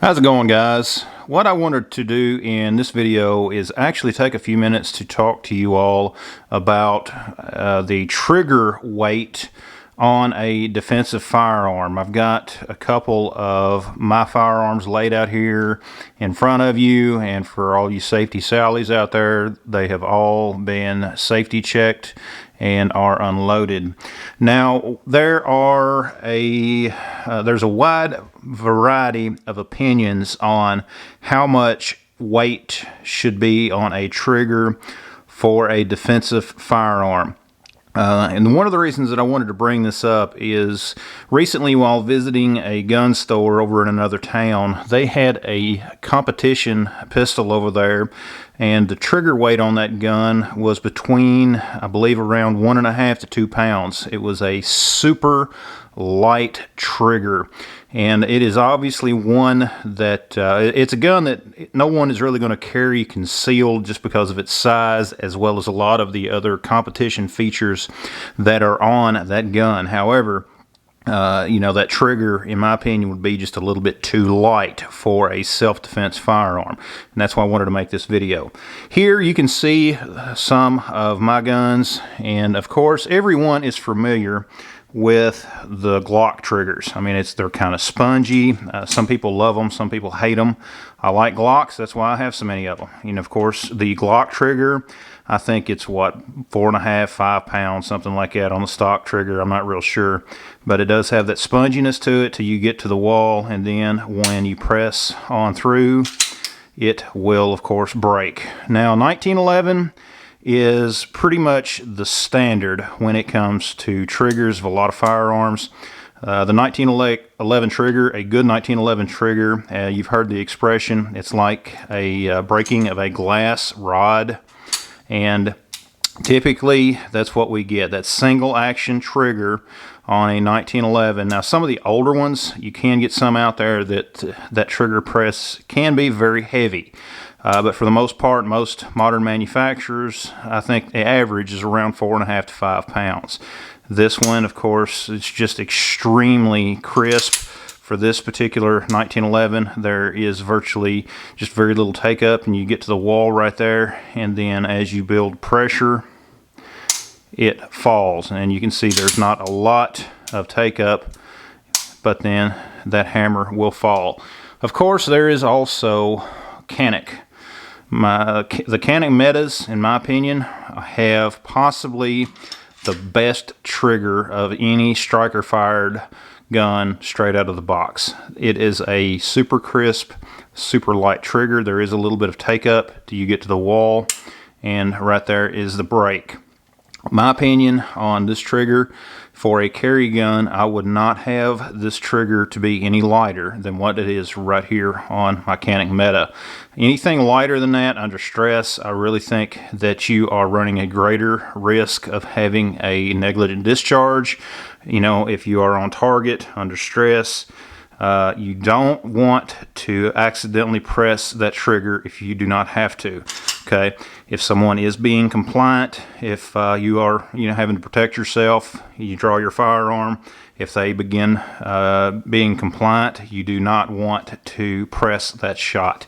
How's it going, guys? What I wanted to do in this video is actually take a few minutes to talk to you all about the trigger weight on a defensive firearm. I've got a couple of my firearms laid out here in front of you, and for all you safety Sallies out there, they have all been safety checked and are unloaded. Now there's a wide variety of opinions on how much weight should be on a trigger for a defensive firearm. And one of the reasons that I wanted to bring this up is recently, while visiting a gun store over in another town, they had a competition pistol over there, and the trigger weight on that gun was between, I believe, around 1.5 to 2 pounds. It was a super light trigger, and it is obviously one that it's a gun that no one is really going to carry concealed just because of its size, as well as a lot of the other competition features that are on that gun. However, that trigger, in my opinion, would be just a little bit too light for a self-defense firearm. And that's why I wanted to make this video. Here you can see some of my guns, and of course everyone is familiar with the Glock triggers. I mean, they're kind of spongy. Some people love them, some people hate them. I like Glocks, that's why I have so many of them. And of course, the Glock trigger, I think it's 4.5, 5 pounds, something like that on the stock trigger. I'm not real sure, but it does have that sponginess to it till you get to the wall, and then when you press on through, it will of course break. Now 1911 is pretty much the standard when it comes to triggers of a lot of firearms. The 1911 trigger, a good 1911 trigger, you've heard the expression, it's like a breaking of a glass rod, and typically that's what we get, that single action trigger on a 1911. Now some of the older ones, you can get some out there that trigger press can be very heavy. But for the most part, most modern manufacturers, I think the average is around 4.5 to 5 pounds. This one, of course, it's just extremely crisp. For this particular 1911, there is virtually just very little take up, and you get to the wall right there, and then as you build pressure, it falls. And you can see there's not a lot of take up, but then that hammer will fall. Of course, there is also Canic. The Canic Metas, in my opinion, have possibly the best trigger of any striker fired gun straight out of the box. It is a super crisp, super light trigger. There is a little bit of take up till you get to the wall, and right there is the break. My opinion on this trigger, for a carry gun, I would not have this trigger to be any lighter than what it is right here on my Canic Meta. Anything lighter than that under stress, I really think that you are running a greater risk of having a negligent discharge. You know, if you are on target under stress, you don't want to accidentally press that trigger if you do not have to. Okay, if someone is being compliant, if you are having to protect yourself, you draw your firearm. If they begin being compliant, you do not want to press that shot.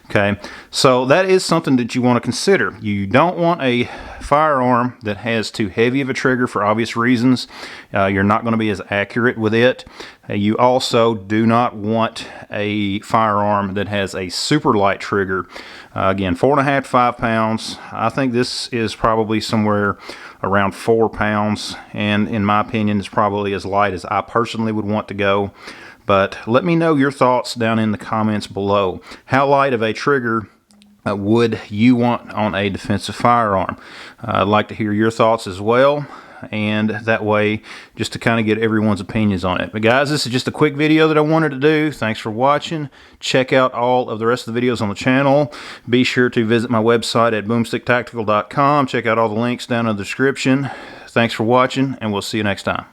Okay, so that is something that you want to consider. You don't want a firearm that has too heavy of a trigger for obvious reasons. You're not going to be as accurate with it. You also do not want a firearm that has a super light trigger. Again, 4.5 to 5 pounds. I think this is probably somewhere around 4 pounds, and in my opinion, it's probably as light as I personally would want to go. But let me know your thoughts down in the comments below. How light of a trigger would you want on a defensive firearm? I'd like to hear your thoughts as well, and that way just to kind of get everyone's opinions on it. But guys, this is just a quick video that I wanted to do. Thanks for watching. Check out all of the rest of the videos on the channel. Be sure to visit my website at boomsticktactical.com. Check out all the links down in the description. Thanks for watching, and we'll see you next time.